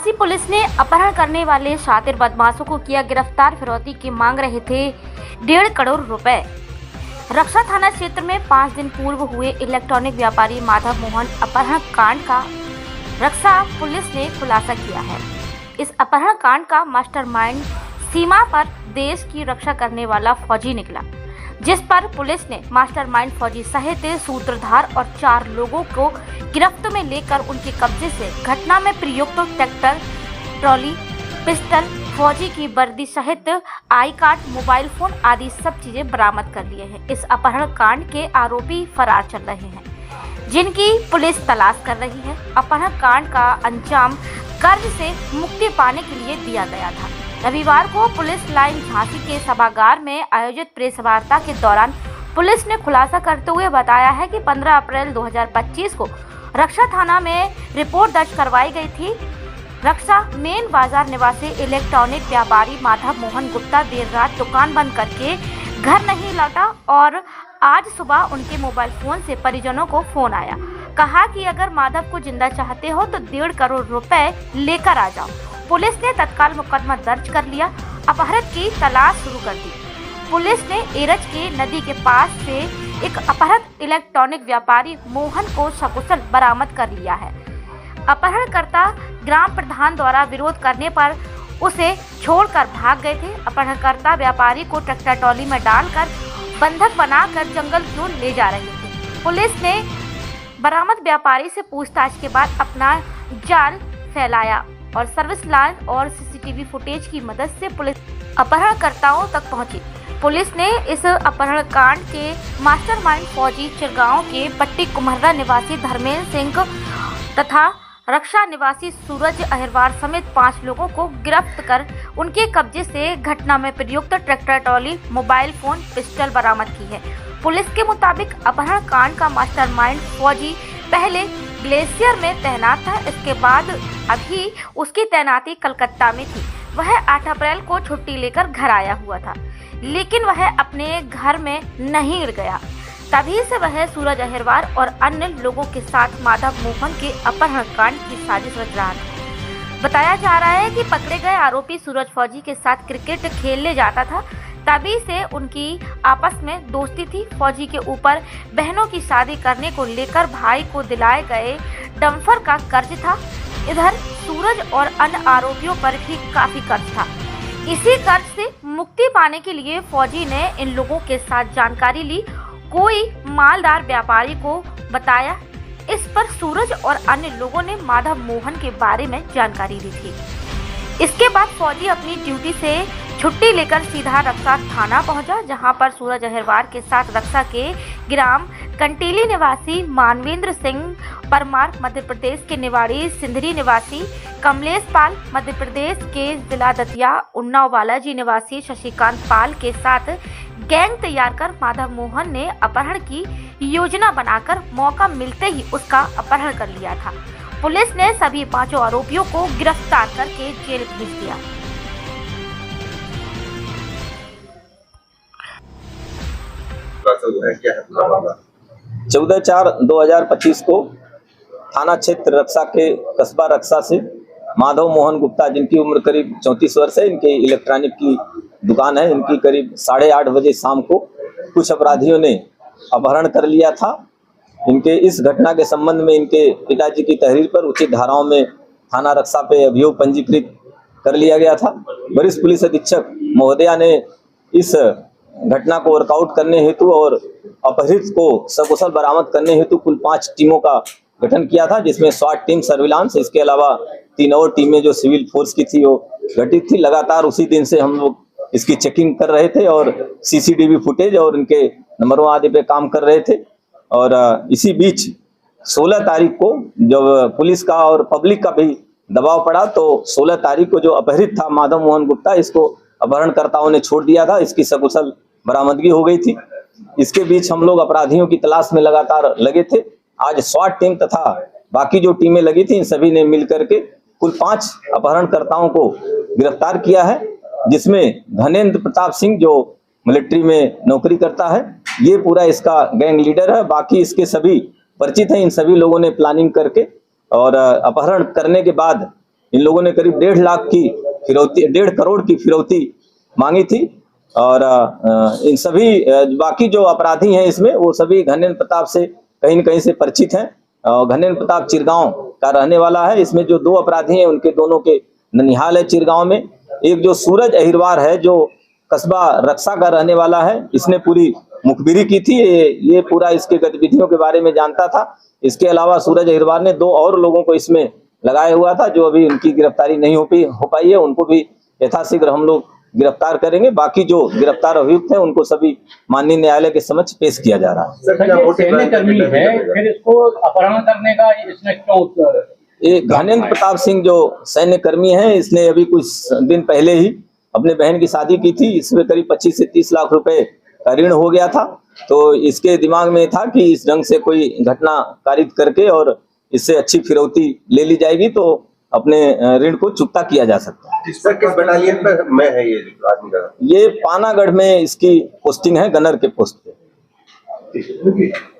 Jhansi police ने अपहरण करने वाले शातिर बदमाशों को किया गिरफ्तार। फिरौती की मांग रहे थे 1.5 करोड़ रुपए। रक्षा थाना क्षेत्र में 5 दिन पूर्व हुए इलेक्ट्रॉनिक व्यापारी माधव मोहन अपहरण कांड का रक्षा पुलिस ने खुलासा किया है। इस अपहरण कांड का मास्टरमाइंड सीमा पर देश की रक्षा करने वाला फौजी निकला, जिस पर पुलिस ने मास्टरमाइंड फौजी सहित सूत्रधार और 4 लोगों को गिरफ्त में लेकर उनके कब्जे से घटना में प्रयुक्त ट्रैक्टर, ट्रॉली, पिस्टल, फौजी की वर्दी सहित आई कार्ड, मोबाइल फोन आदि सब चीजें बरामद कर लिए हैं। इस अपहरण कांड के आरोपी फरार चल रहे हैं, जिनकी पुलिस तलाश कर रही है। अपहरण कांड का अंजाम कर्ज से मुक्ति पाने के लिए दिया गया था। रविवार को पुलिस लाइन झांसी के सभागार में आयोजित प्रेस वार्ता के दौरान पुलिस ने खुलासा करते हुए बताया है कि 15 अप्रैल 2025 को रक्षा थाना में रिपोर्ट दर्ज करवाई गई थी। रक्षा मेन बाजार निवासी इलेक्ट्रॉनिक व्यापारी माधव मोहन गुप्ता देर रात दुकान बंद करके घर नहीं लौटा और आज सुबह उनके मोबाइल फोन से परिजनों को फोन आया। कहा कि अगर माधव को जिंदा चाहते हो तो 1.5 करोड़ रुपए लेकर आ जाओ। पुलिस ने तत्काल मुकदमा दर्ज कर लिया, अपहरण की तलाश शुरू कर दी। पुलिस ने एरज के नदी के पास से एक अपहृत इलेक्ट्रॉनिक व्यापारी मोहन को सकुशल बरामद कर लिया है। अपहरणकर्ता ग्राम प्रधान द्वारा विरोध करने पर उसे छोड़कर भाग गए थे। अपहरणकर्ता व्यापारी को ट्रैक्टर ट्रॉली में डालकर बंधक बनाकर जंगल की ओर ले जा रहे थे। पुलिस ने बरामद व्यापारी से पूछताछ के बाद अपना जाल फैलाया और सर्विस लाइन और सीसीटीवी फुटेज की मदद से पुलिस अपहरणकर्ताओं तक पहुंची। पुलिस ने इस अपहरण कांड के मास्टरमाइंड फौजी चिरगांव के पट्टी कुम्हर्रा निवासी धर्मेंद्र सिंह तथा रक्षा निवासी सूरज अहिरवार समेत 5 लोगों को गिरफ्त कर उनके कब्जे से घटना में प्रयुक्त tractor trolley, mobile phone, pistol बरामद की है। पुलिस के मुताबिक अपहरण कांड का मास्टरमाइंड फौजी पहले ग्लेशियर में तैनात था। इसके बाद अभी उसकी तैनाती कलकत्ता में थी। वह 8 अप्रैल को छुट्टी लेकर घर आया हुआ था, लेकिन वह अपने घर में नहीं गया। तभी से वह सूरज अहिरवार और अन्य लोगों के साथ माधव मोहन के अपहरण कांड की साजिश रच रहा था। बताया जा रहा है कि पकड़े गए आरोपी सूरज फौजी के साथ क्रिकेट खेलने जाता था। तभी से उनकी आपस में दोस्ती थी। फौजी के ऊपर बहनों की शादी करने को लेकर भाई को दिलाए गए डम्फर का कर्ज था। इधर सूरज और अन्य आरोपियों पर भी काफी कर्ज था। इसी कर्ज से मुक्ति पाने के लिए फौजी ने इन लोगों के साथ जानकारी ली। कोई मालदार व्यापारी को बताया। इस पर सूरज और अन्य लोगों ने माधव मोहन के बारे में जानकारी दी थी। इसके बाद फौजी अपनी ड्यूटी से छुट्टी लेकर सीधा रक्षा थाना पहुंचा, जहां पर सूरज अहिरवार के साथ रक्षा के ग्राम कंटीली निवासी मानवेंद्र सिंह परमार, मध्य प्रदेश के निवाड़ी सिंधरी निवासी कमलेश पाल, मध्य प्रदेश के जिला दतिया उन्नाव बालाजी निवासी शशिकांत पाल के साथ गैंग तैयार कर माधव मोहन ने अपहरण की योजना बनाकर मौका मिलते ही उसका अपहरण कर लिया था। पुलिस ने सभी 5 आरोपियों को गिरफ्तार करके जेल भेज दिया। है 14/4/2025 को थाना क्षेत्र रक्षा के कस्बा रक्षा से माधव मोहन गुप्ता, जिनकी उम्र करीब 34 वर्ष है, इनके इलेक्ट्रॉनिक की दुकान है, इनकी करीब 8:30 बजे शाम को कुछ अपराधियों ने अपहरण कर लिया था। इनके इस घटना के संबंध में इनके पिताजी की तहरीर पर उचित धाराओं में थाना रक्षा पे अभियोग पंजीकृत कर लिया गया था। वरिष्ठ पुलिस अधीक्षक महोदया ने इस घटना को वर्कआउट करने हेतु और अपहृत को सकुशल बरामद करने हेतु कुल 5 टीमों का गठन किया था, जिसमें स्वाट टीम, सर्विलांस, इसके अलावा 3 और टीमें जो सिविल फोर्स की थी वो गठित थी। लगातार उसी दिन से हम लोग इसकी चेकिंग कर रहे थे और सीसीटीवी फुटेज और इनके नंबरों आदि पे काम कर रहे थे। और इसी बीच 16 तारीख को जब पुलिस का और पब्लिक का भी दबाव पड़ा तो 16 तारीख को जो अपहृत था माधव मोहन गुप्ता, इसको अपहरणकर्ताओं ने छोड़ दिया था। इसकी सकुशल बरामदगी हो गई थी। इसके बीच हम लोग अपराधियों की तलाश में लगातार लगे थे। आज स्वाट टीम तथा बाकी जो टीमें लगी थी, इन सभी ने मिलकर के कुल 5 अपहरणकर्ताओं को गिरफ्तार किया है, जिसमें धनेन्द्र प्रताप सिंह जो मिलिट्री में नौकरी करता है, ये पूरा इसका गैंग लीडर है। बाकी इसके सभी परिचित हैं। इन सभी लोगों ने प्लानिंग करके और अपहरण करने के बाद इन लोगों ने करीब 1.5 लाख की फिरौती, 1.5 करोड़ की फिरौती मांगी थी। और इन सभी बाकी जो अपराधी हैं इसमें, वो सभी घनेन्द्र प्रताप से कहीं न कहीं से परिचित हैं। घनेन्द्र प्रताप चिरगांव का रहने वाला है। इसमें जो 2 अपराधी हैं उनके दोनों के ननिहाल है चिरगांव में। एक जो सूरज अहिरवार है जो कस्बा रक्षा का रहने वाला है, इसने पूरी मुखबिरी की थी, ये पूरा इसके गतिविधियों के बारे में जानता था। इसके अलावा सूरज अहिरवार ने 2 और लोगों को इसमें लगाया हुआ था, जो अभी उनकी गिरफ्तारी नहीं हो पाई है। उनको भी यथाशीघ्र हम लोग गिरफ्तार करेंगे। बाकी जो गिरफ्तार अभियुक्त हैं उनको सभी माननीय न्यायालय के समक्ष पेश किया जा रहा है। सैन्यकर्मी है, फिर इसको अपहरण करने का इसने क्यों? ये घनेन्द्र प्रताप सिंह जो सैन्यकर्मी है, इसने अभी कुछ दिन पहले ही अपने बहन की शादी की थी। इसमें करीब 25 से 30 लाख रुपए का ऋण हो गया था। तो इसके दिमाग में था कि इस ढंग से कोई घटना कारित करके और इससे अच्छी फिरौती ले ली जाएगी तो अपने ऋण को चुकता किया जा सकता है। किस बटालियन पर में है ये आदमी का? ये पानागढ़ में इसकी पोस्टिंग है, गनर के पोस्ट पे। ठीक है।